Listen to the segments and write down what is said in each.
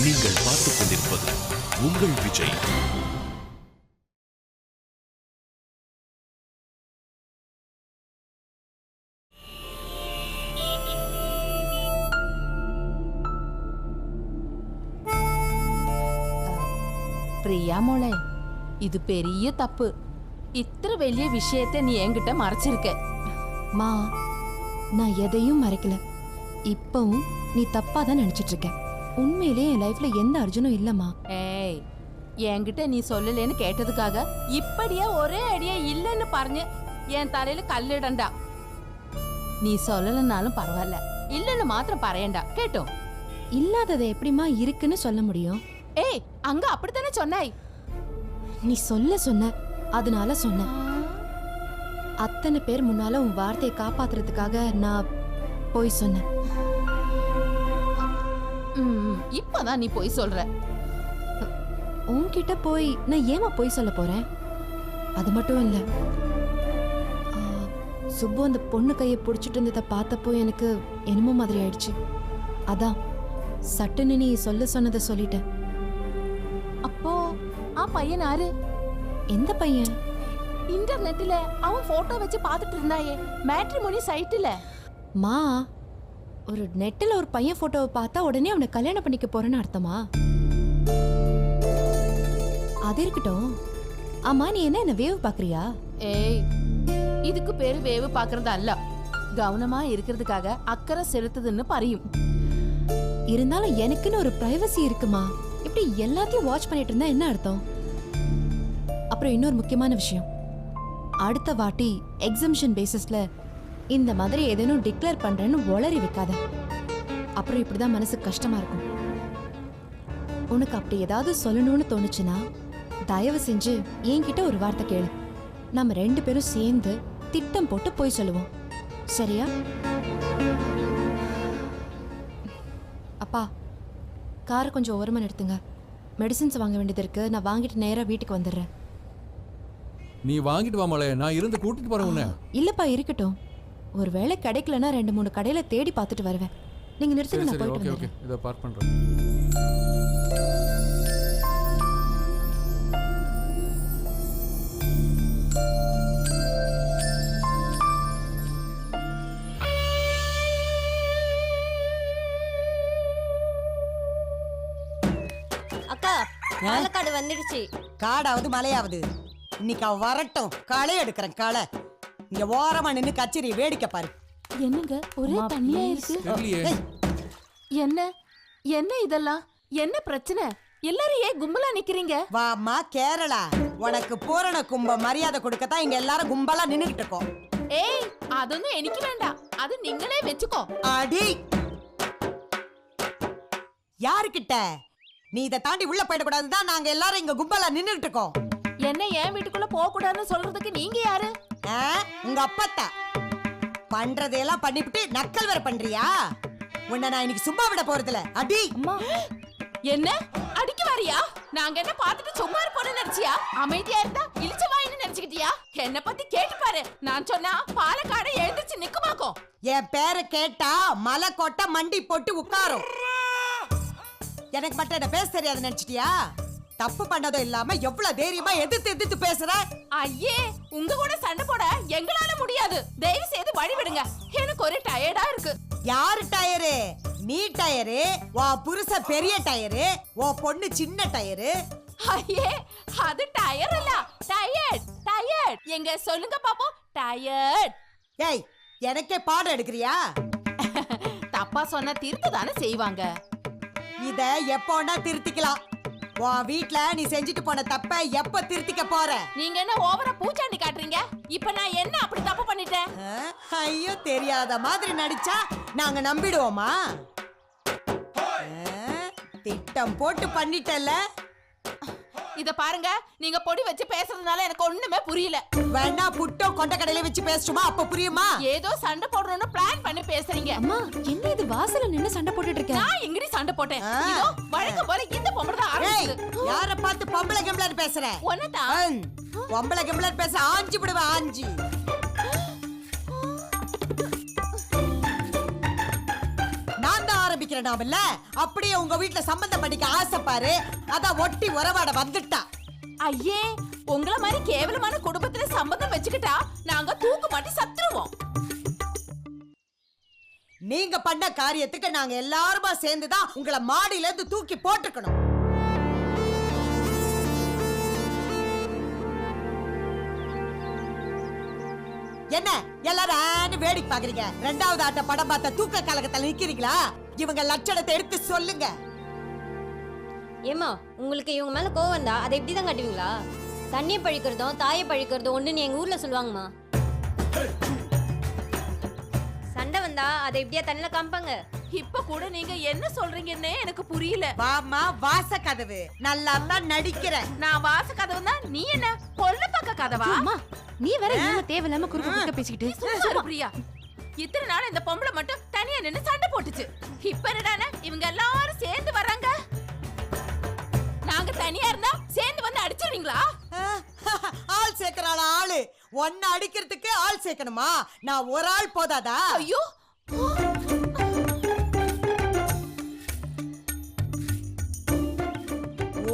நீங்கள் பார்த்துக் கொண்டிருப்பது உங்கள் விஜய். பிரியா மோளே, இது பெரிய தப்பு. இத்தனை வெளிய விஷயத்தை நீ என்கிட்ட மறைச்சிருக்க. மா, நான் எதையும் மறைக்கல. இப்பவும் நீ தப்பா தான் நினைச்சிட்டு இருக்க. உண்மையிலே என் லைஃப்ல எந்த அர்ஜுனும் இல்லம்மா. ஏய், என்கிட்ட நீ சொல்லலன்னு கேட்டதுக்காக இப்படியே ஒரே அடியா இல்லன்னு പറഞ്ഞു என் தலையில கல்லிடண்டா. நீ சொல்லலனாலும் பரவாயில்ல, இல்லன்னு மாத்திரம் பரையண்டா. கேட்டோம். இல்லாததை எப்படிமா இருக்குன்னு சொல்ல முடியும்? ஏய், அங்க அப்படித்தானே சொன்னாய். நீ சொன்ன அதனால சொன்ன. அத்தனை பேர் முன்னால உன் வார்த்தையை காப்பாத்துறதுக்காக நான் போய் சொன்னேன். இப்பதான் நீ போய் சொல்ற. உன்கிட்ட போய் நான் ஏமா போய் சொல்ல போறேன்? அது மட்டும் இல்ல, சுப்பு அந்த பொண்ணு கையை பிடிச்சிட்டு இருந்ததை பார்த்தப்போ எனக்கு என்னமோ மாதிரி ஆயிடுச்சு. அதான் சட்டுன்னு நீ சொன்னதை சொல்லிட்டேன். அப்போ பையன் யாரு? எந்த பையன்? இன்டர்நெட்ல அவன் போட்டோ வச்சு பார்த்துட்டு இருந்தாயே, மேட்ரிமோனி சைட்ல. மா, ஒரு நெட்ல ஒரு பையன் போட்டோவை பார்த்தா உடனே அவனை கல்யாணம் பண்ணிக்க போறேன்னு அர்த்தமா? அது இருக்கட்டும். ஆமா, நீ என்ன வேவு பாக்குறியா? ஏய், இதுக்கு பேரு வேவு பாக்குறது அல்ல, கவனமா இருக்கிறதுக்காக அக்கறை செலுத்துதுன்னு பரியும். இருந்தாலும் எனக்குன்னு ஒரு பிரைவசி இருக்குமா. இப்படி எல்லாத்தையும் வாட்ச் பண்ணிட்டு இருந்தா என்ன அர்த்தம்? அப்புறம் இன்னொரு முக்கியமான விஷயம், அடுத்த வாட்டி எக்ஸம்ஷன் பேசிஸ்ல இந்த மாதிரி ஏதேனும் டிக்ளேர் பண்றேன்னு உளறி வைக்காத. அப்புறம் இப்படிதான் மனசுக்கு கஷ்டமா இருக்கும். உனக்கு அப்படி ஏதாவது சொல்லணும்னு தோணுச்சுன்னா தயவு செஞ்சு என்கிட்ட ஒரு வார்த்தை கேளு. நம்ம 2 பேரும் சேர்ந்து திட்டம் போட்டு போய் சொல்லுவோம். சரியா? அப்பா, காரை கொஞ்சம் ஓரமா நிறுத்துங்க. மெடிசின்ஸ் வாங்க வேண்டியது இருக்கு. நான் வாங்கிட்டு நேரா வீட்டுக்கு வந்துடுறேன். நீ வாங்கிட்டு வா மலை, நான் இருந்து கூட்டிட்டு போறேன் உன்னை. இல்லப்பா, இருக்கட்டும். ஒரு வேளை கிடைக்கலன்னா 2-3 கடையில தேடி பார்த்துட்டு வருவேன். நீங்க நிறுத்துங்க, நான் போயிட்டு ஓகே வரேன். இத பார்க் பண்றேன். அக்கா, பாலக்காடு வந்துடுச்சு. காடாவது மலையாவது இன்னைக்கு அவ வரட்டும். களை எடுக்கிறேன். களை இங்க ஓரமா நின்னு கச்சேரி வேடிக்கை பாரு. என்னங்க ஒரே தண்ணியா இருக்கு? தெரியலையே. என்ன என்ன இதெல்லாம்? என்ன பிரச்சனை? எல்லாரும் ஏன் கும்பலா நிக்கிறீங்க? வாமா கேரளா, உனக்கு பூரண கும்ப மரியாதை கொடுக்கத்தான் இங்க எல்லாரும் கும்பலா நின்னுகிட்டு இருக்கோம். ஏய், அதொന്നും எனக்கு வேண்டாம், அது நீங்களே வெச்சுக்கோ. அடி யாருக்கிட்ட? நீ இதை தாண்டி உள்ள போயிடக்கூடாதுதான் நாங்க எல்லாரும் இங்க கும்பலா நின்னுகிட்டு இருக்கோம். என்ன என் வீட்டுக்குள்ள போக கூடாதுன்னு சொல்றதுக்கு நீங்க யாரு? உங்க அப்பத்தா பண்றதெல்லாம் பண்ணிவிட்டு நக்கல் வேற பண்றியா? உன்னை நான் இன்னைக்கு சும்மா விட போறதில்ல. அடி என்ன அடிக்க வாரியா? நாங்க என்ன பார்த்துட்டு சும்மா இருப்போம்னு நினைச்சியா? அமைதியா இருந்தா இழிச்ச வாயின்னு நினைச்சுக்கிட்டியா? என்ன பத்தி கேட்டு பாரு. நான் சொன்னா பாலக்காடு எழுந்திருச்சு நிக்குமாக்கும். என் பேரை கேட்டா மலை கொட்ட மண்டி போட்டு உட்காரும். எனக்கு மட்டும் என்ன பேச தெரியாது நினைச்சிட்டியா? தப்பு பண்ணதும் இல்லாம எவ்வளவு தைரியமா எதிர்த்து பேசுற? ஐயே, உங்க கூட சண்டை போட எங்களால முடியாது. தயவு செய்து வழி விடுங்க. எனக்கு ஒரு டயர்டா இருக்கு. யாரு டயரு? நீ டயரு, உன் புருஷ பெரிய டயரு, உன் பொண்ணு சின்ன டயரு. ஐயே, அது டயர் இல்ல, டயர்ட். டயர்ட் எங்க சொல்லுங்க பாப்போம். டயர்ட். ஏய், எனக்கே பாடம் எடுக்கிறியா? தப்பா சொன்னா திருத்த தானே செய்வாங்க. இத எப்போனா திருத்திக்கலாம். உன் வீட்ல நீ செஞ்சுட்டு போன தப்ப எப்ப திருத்திக்க போற? நீங்க என்ன ஓவரா பூச்சாண்டி காட்டுறீங்க? இப்ப நான் என்ன அப்படி தப்பு பண்ணிட்டேன்? ஐயோ, தெரியாத மாதிரி நடிச்சா நாங்க நம்பிடுவோமா? திட்டம் போட்டு பண்ணிட்டல. இத பாருங்க, நீங்க பொடி வச்சு பேசுறதுனால எனக்கு ஒண்ணுமே புரியல. வேணா புட்டோ கொண்ட கடையில வச்சு பேசுமா, அப்ப புரியுமா? ஏதோ சண்டை போடணும்னு பிளான் பண்ணி பேசுறீங்க. அம்மா, என்ன இது வாசல்ல நின்னு சண்டை போட்டுட்டு இருக்க? நான் எங்கடி சண்டை போட்டேன்? இதோ வழக்கம் போல இந்த பொம்பளை தான் ஆரம்பிச்சது. யார பார்த்து பொம்பளை கம்பளன்னு பேசுற? ஒன்னதான் பொம்பளை கம்பளன்னு பேச ஆஞ்சி விடுவ. ஆஞ்சி நான் தான் ஆரம்பிக்கிறேன். பண்ணிக்கிறனாமல்ல, அப்படியே உங்க வீட்டுல சம்பந்தம் பண்ணிக்க ஆசைப்பாரு. அதான் ஒட்டி உறவாட வந்துட்டா. ஐயே, உங்கள மாதிரி கேவலமான குடும்பத்துல சம்பந்தம் வச்சுக்கிட்டா நாங்க தூக்கு மாட்டி சத்துருவோம். நீங்க பண்ண காரியத்துக்கு நாங்க எல்லாருமா சேர்ந்துதான் உங்களை மாடியில இருந்து தூக்கி போட்டுக்கணும். என்ன எல்லாரும் வேடிக்கை பாக்குறீங்க? ரெண்டாவது ஆட்ட படம் பார்த்த தூக்க கலகத்துல நிக்கிறீங்களா? இவங்க லட்சணத்தை எடுத்து சொல்லுங்க. ஏமா உங்களுக்கு இவங்க மேல கோவம் வந்தா அதை இப்படி தான் கட்டுவீங்களா? தண்ணியை பழிக்கிறதும் தாயை பழிக்கிறதும் ஒண்ணுன்னு எங்க ஊர்ல சொல்லுவாங்கம்மா. சண்டை வந்தா அதை இப்படியா தண்ணில காமிப்பாங்க. இப்ப கூட நீங்க என்ன சொல்றீங்கன்னே எனக்கு புரியல. வாமா வாச கதவு, நல்லா தான் நடிக்கிற. நான் வாச கதவு தான், நீ என்ன கொல்ல பக்க கதவா? அம்மா நீ வேற என்ன தேவையில்லாம குறுக்க குறுக்க பேசிக்கிட்டு. சும்மா பிரியா. இத்தனை நாள் இந்த பொம்பளை மட்டும் தனியா நின்னு சண்டை போட்டுச்சு. இப்ப என்னடானா இவங்க எல்லாரும் சேர்ந்து வர்றாங்க. நாங்க தனியா இருந்தா சேர்ந்து வந்து அடிச்சிருவீங்களா? ஆள் சேர்க்கறாளா ஆளு? ஒன்னு அடிக்கிறதுக்கு ஆள் சேர்க்கணுமா? நான் ஒரு ஆள் போதாதா? ஐயோ,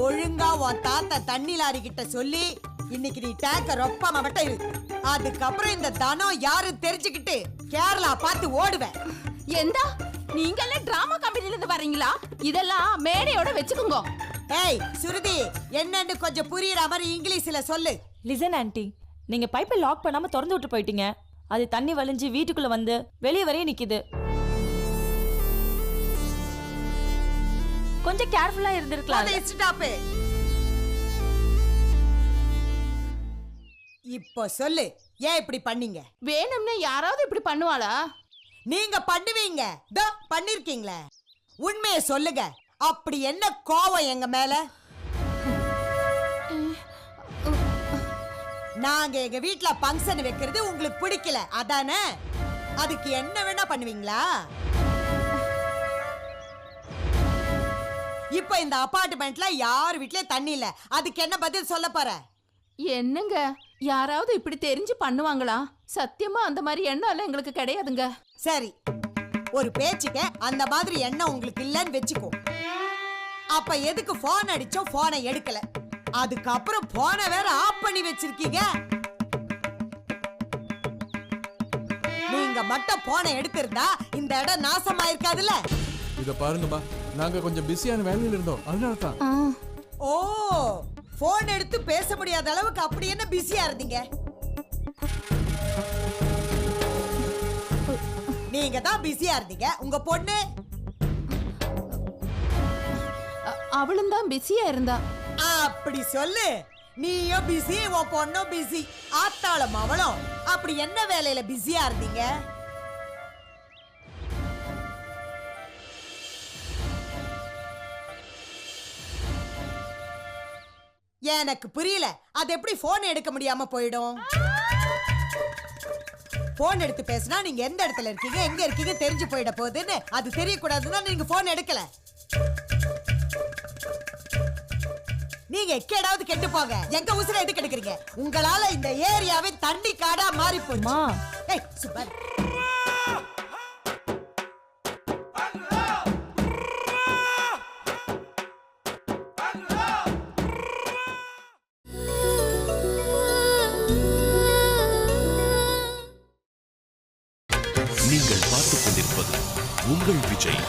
ஒழுங்கா உன் தாத்தா தண்ணி லாரி கிட்ட சொல்லி இன்னைக்கு நீ டேக்க ரொப்பாம மட்டும் இரு. அதுக்கப்புறம் இந்த தனம் யாரு தெரிஞ்சுக்கிட்டு கேரளா பார்த்து ஓடுவேன். எந்தா நீங்க எல்லாம் டிராமா கம்பெனில இருந்து வர்றீங்களா? இதெல்லாம் மேடையோட வெச்சுக்குங்க. ஏய் சுருதி, என்னன்னு கொஞ்சம் புரியுற மாதிரி இங்கிலீஷ்ல சொல்லு. லிசன் ஆன்ட்டி, நீங்க பைப்பை லாக் பண்ணாம திறந்து விட்டு போயிட்டீங்க. அது தண்ணி வலிஞ்சு வீட்டுக்குள்ள வந்து வெளியே வரையும் நிக்குது. கொஞ்சம் கேர்ஃபுல்லா இருந்திருக்கலாம். ஸ்டாப். இப்போ சொல்லு, ஏன் இப்படி பண்ணீங்க? வேணும்னே யாராவது இப்படி பண்ணுவாளா? நீங்க பண்ணுவீங்க, தோ பண்ணிருக்கீங்களே. உண்மையை சொல்லுங்க, அப்படி என்ன கோவம் எங்க மேல? நாங்க எங்க வீட்ல ஃபங்க்ஷன் வைக்கிறது உங்களுக்கு பிடிக்கல அதானே? அதுக்கு என்ன வேணா பண்ணுவீங்களா? இப்ப இந்த அபார்ட்மெண்ட்ல யார் வீட்லயும் தண்ணி இல்ல, அதுக்கு என்ன பதில் சொல்ல போற? என்னங்க, யாராவது இப்படி தெரிஞ்சு பண்ணுவாங்களா? சத்தியமா அந்த மாதிரி எண்ணம் எல்லாம் எங்களுக்கு கிடையாதுங்க. சரி, ஒரு பேச்சுக்கு அந்த மாதிரி எண்ணம் உங்களுக்கு இல்லன்னு வெச்சுக்கோ. அப்ப எதுக்கு போன் அடிச்சோம், போனை எடுக்கல? அதுக்கப்புறம் போனை வேற ஆஃப் பண்ணி வச்சிருக்கீங்க. நீங்க மட்டும் போனை எடுத்திருந்தா இந்த இடம் நாசமாயிருக்காதுல்ல. இத பாருங்கம்மா, நாங்க கொஞ்சம் பிஸியான வேலையில இருந்தோம், அதனால தான். ஓ, போன் எடுத்து பேச முடியாத அளவுக்கு அப்படி என்ன பிஸியா இருந்தீங்க? நீங்க தான் பிஸியா இருந்தீங்க. உங்க பொண்ணு அவளும் தான் பிஸியா இருந்தா. அப்படி சொல்லு. நீயும் பிஸி, உன் பொண்ணும் பிஸி. ஆத்தாளும் அவளும் அப்படி என்ன வேலையில பிஸியா இருந்தீங்க? எனக்கு புரியல. அது எப்படி போன் எடுக்க முடியாம போயிடும்? போன் எடுத்து பேசினா நீங்க எந்த இடத்துல இருக்கீங்க, எங்க இருக்கீங்க தெரிஞ்சு போயிட போகுதுன்னு அது தெரியக்கூடாதுன்னா நீங்க போன் எடுக்கல. நீங்க எக்கேடாவது கெட்டு போங்க. எங்க உசுர எதுக்கு எடுக்கிறீங்க? உங்களால இந்த ஏரியாவே தண்ணி காடா மாறி போச்சு. ஏய் சுபர், நீங்கள் பார்த்துக் கொண்டிருப்பது உங்கள் விஜய்.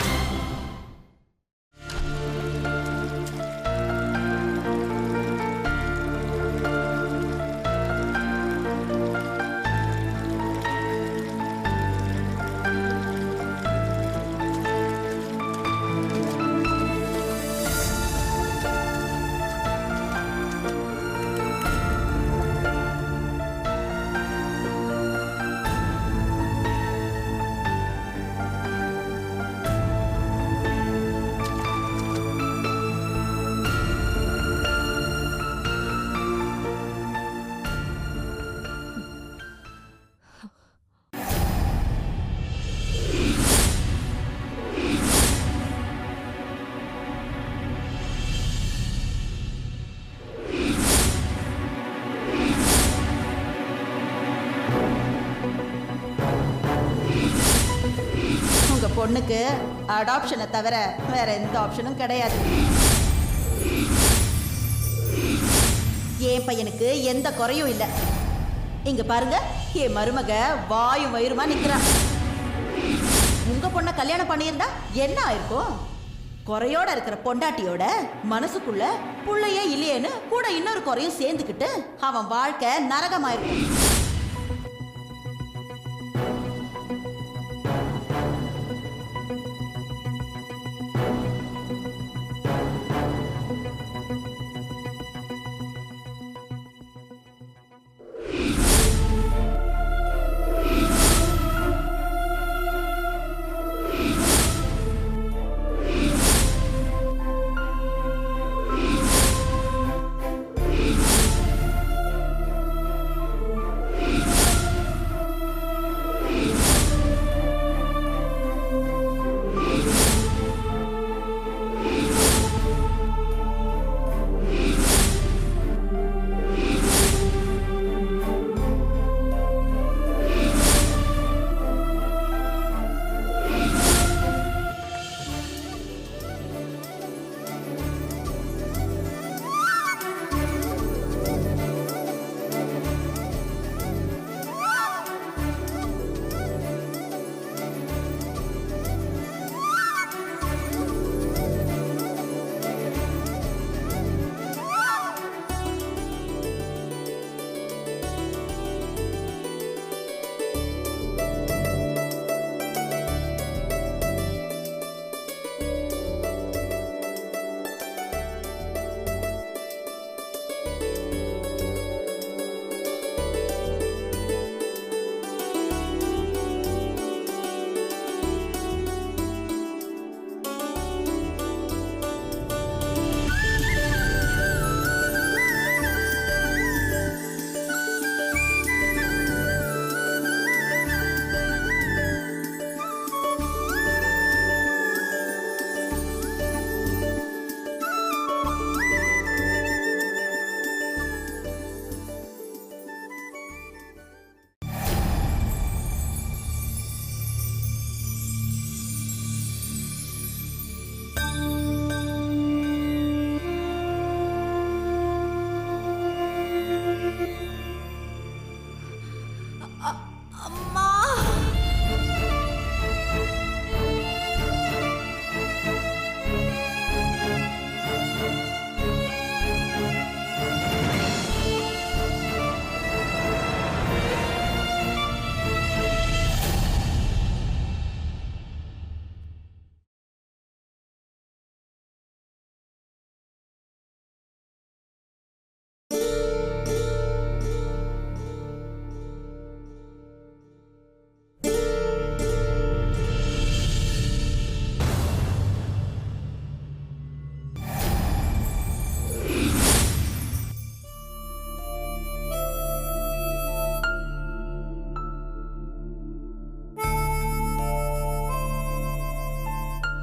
பொண்ணுக்கு அடாப்ஷனை தவிர வேற எந்த ஆப்ஷனும் கிடையாது. என் பையனுக்கு எந்த குறையும் இல்லை. இங்க பாருங்க, என் மருமக வாயும் வயிறுமா நிக்கிறா. உங்க பொண்ணை கல்யாணம் பண்ணியிருந்தா என்ன ஆயிருக்கும்? குறையோட இருக்கிற பொண்டாட்டியோட மனசுக்குள்ள புள்ளையே இல்லையேன்னு கூட இன்னொரு குறையும் சேர்ந்துக்கிட்டு அவன் வாழ்க்கை நரகமாயிருக்கும்.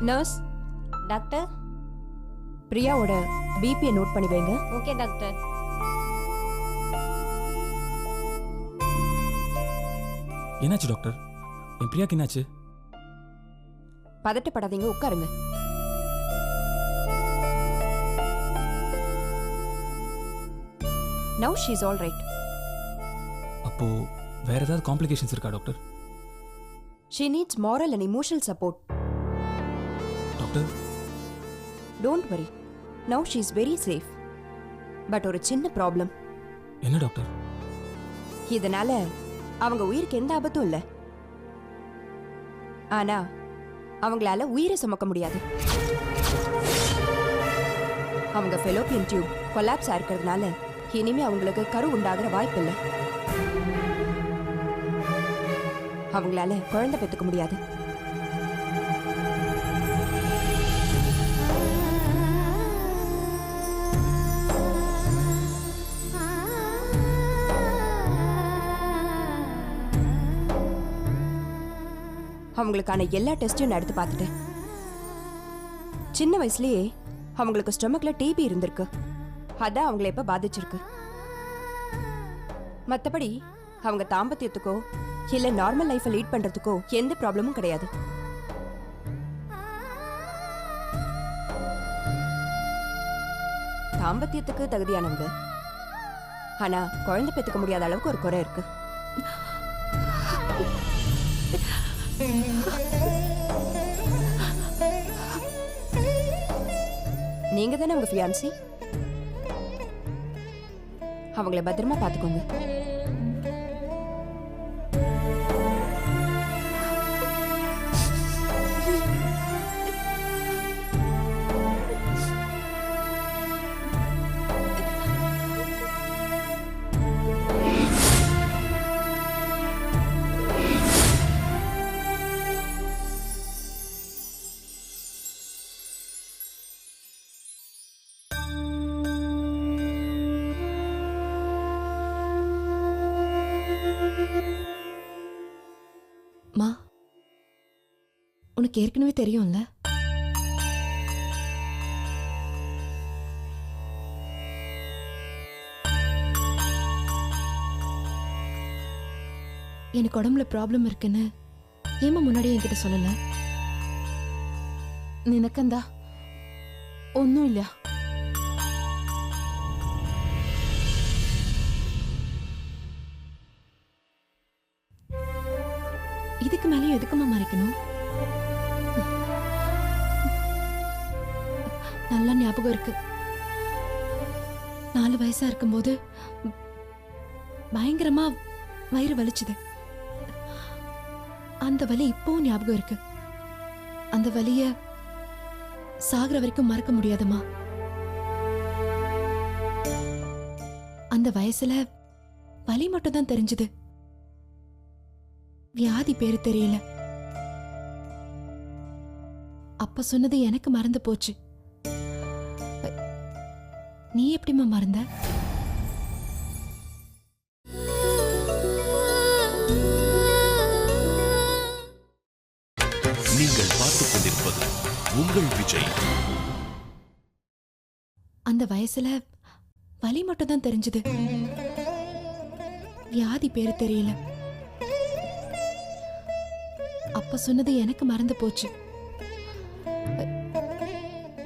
Nurse, doctor. பிரியாவோட பிபியை நோட் பண்ணி வைங்க. Okay doctor. என்னாச்சு டாக்டர்? என் பிரியாக்கு என்னாச்சு? பதட்டப்படாதீங்க, உட்காருங்க. Now she is all right. அப்போ வேற ஏதாவது காம்ப்ளிகேஷன்ஸ் இருக்கா டாக்டர்? She needs moral and emotional support. Doctor, don't worry, now she is very safe. But ஒரு சின்ன ப்ராப்ளம். என்ன டாக்டர்? இதனால அவங்க உயிருக்கு எந்த ஆபத்தும் இல்லை. ஆனா அவங்களால உயிரை சுமக்க முடியாது. அவங்க ஃபெலோப்பியன் டியூப் கொலாப்ஸ் ஆயிருக்கிறதுனால இனிமே அவங்களுக்கு கரு உண்டாகிற வாய்ப்பு இல்லை. அவங்களால குழந்தை பெற்றுக்க முடியாது. அவங்களுக்கான எல்லா டெஸ்ட்டும் நான் எடுத்து பார்த்துட்டேன். சின்ன வயசுலயே அவங்களுக்கு ஸ்டொமக்ல டிபி இருந்திருக்கு. அதான் அவங்கள இப்ப பாதிச்சிருக்கு. மற்றபடி அவங்க தாம்பத்தியத்துக்கோ இல்ல நார்மல் லைஃபை லீட் பண்றதுக்கோ எந்த ப்ராப்ளமும் கிடையாது. தாம்பத்தியத்துக்கு தகுதியானவங்க. ஆனா குழந்தை பெத்துக்க முடியாத அளவுக்கு ஒரு குறை இருக்கு. நீங்க தானே உங்க ஃபியான்சி? அவங்கள பத்திரமா பாத்துக்கோங்க. மா, உனக்கு ஏற்கனவே தெரியும்ல? எனக்கு உடம்புல ப்ராப்ளம் இருக்குன்னு ஏமா முன்னாடியே என்கிட்ட சொல்லல? നിനക്കെന്താ ഒന്നുമില്ല. இதுக்கு மேலேயும் எதுக்குமா மறைக்கணும்? நல்லா ஞாபகம் இருக்கு. 4 வயசா இருக்கும்போது பயங்கரமா வயிறு வலிச்சுது. அந்த வலி இப்பவும் ஞாபகம் இருக்கு. அந்த வலிய சாகுற வரைக்கும் மறக்க முடியாதுமா. அந்த வயசுல வலி மட்டும் தான் தெரிஞ்சது, வியாதி பேரு தெரியல. அப்ப சொன்னது எனக்கு மறந்து போச்சு. நீ எப்படிமா மறந்த? நீங்கள் பார்த்துக் கொண்டிருப்பது உங்கள் விஜய். அந்த வயசுல வலி மட்டும் தான் தெரிஞ்சது, வியாதி பேரு தெரியல. அப்ப சொன்னது எனக்கு மறந்து போச்சு.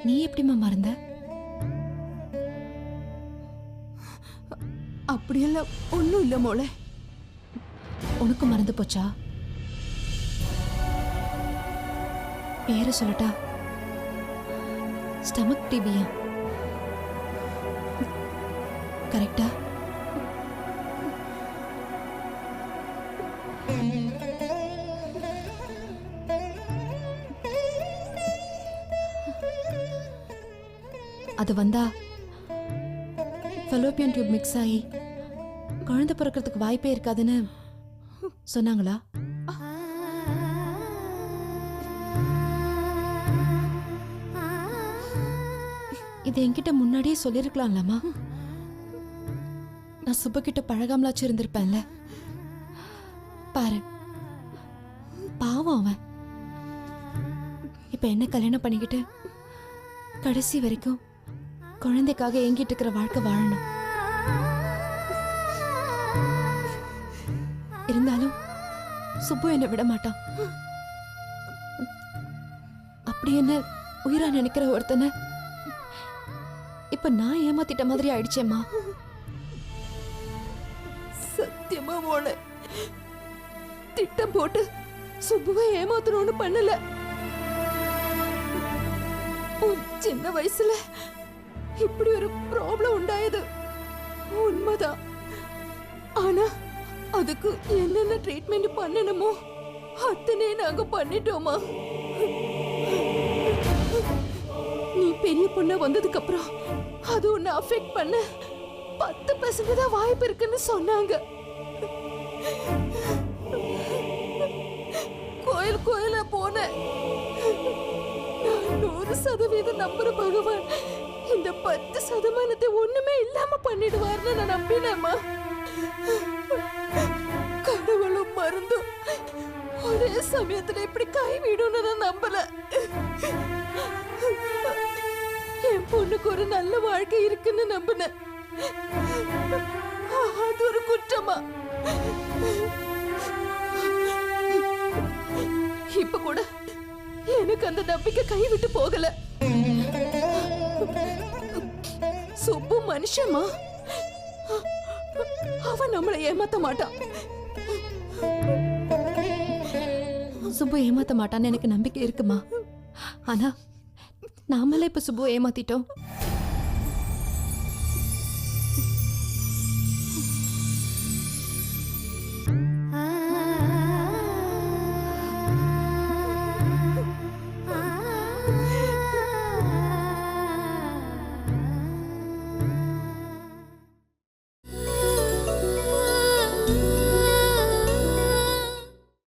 நீ எப்படிமா மறந்த? அப்படியெல்லாம் ஒன்றும் இல்லை மோளே. உனக்கு மறந்து போச்சா? பேரை சொல்லட்டா? ஸ்டமக் டிபியா? கரெக்டா? அது வந்தா ஃபெலோப்பியன் டியூப் மிக்ஸ் ஆகி குழந்தை பிறக்கிறதுக்கு வாய்ப்பே இருக்காதுன்னு சொன்னாங்களா? இது என்கிட்ட முன்னாடியே சொல்லிருக்கலாம்லமா. நான் சுப்பு கிட்ட பழகாமலாச்சும் இருந்திருப்பேன்ல. பாரு, பாவம் அவன். இப்ப என்ன கல்யாணம் பண்ணிக்கிட்டு கடைசி வரைக்கும் குழந்தைக்காக ஏங்கிட்டு இருக்கிற வாழ்க்கை வாழணும். இருந்தாலும் சுப்பு என்னை விட மாட்டான். அப்படி என்ன உயிரா நினைக்கிற ஒருத்தனை இப்ப நான் ஏமாத்திட்ட மாதிரி ஆயிடுச்சேம்மா. சத்தியமா மோளே, திட்டம் போட்டு சுப்புவை ஏமாத்தணும்னு பண்ணல. உன் சின்ன வயசுல இப்படி ஒரு ப்ராப்ளம் உண்டாயது உண்மைதான். ஆனா அதுக்கு என்னென்ன ட்ரீட்மெண்ட் பண்ணணுமோ அத்தனை நாங்க பண்ணிட்டோமா. நீ பெரிய பொண்ணா வந்ததுக்கு அப்புறம் அது உன்னை அஃபெக்ட் பண்ண 10% தான் வாய்ப்பு இருக்குன்னு சொன்னாங்க. கோயில் கோயிலா போன 100% நம்புற பகவான் இந்த 10% ஒண்ணுமே இல்லாம பண்ணிடுவார்னு நான் நம்பினேம்மா. கடவுளும் மருந்தும் ஒரே சமயத்துல இப்படி கைவிடும்னு நான் நம்பல. என் பொண்ணுக்கு ஒரு நல்ல வாழ்க்கை இருக்குன்னு நம்பினேன். அது ஒரு குற்றமா? இப்ப கூட எனக்கு அந்த நம்பிக்கை கைவிட்டு போகல. சுப்பு மனுஷமா, அவன் நம்மளை ஏமாத்த மாட்டான். சுப்பு ஏமாத்த மாட்டான்னு எனக்கு நம்பிக்கை இருக்குமா? ஆனா நாமளே இப்ப சுப்பு ஏமாத்திட்டோம்.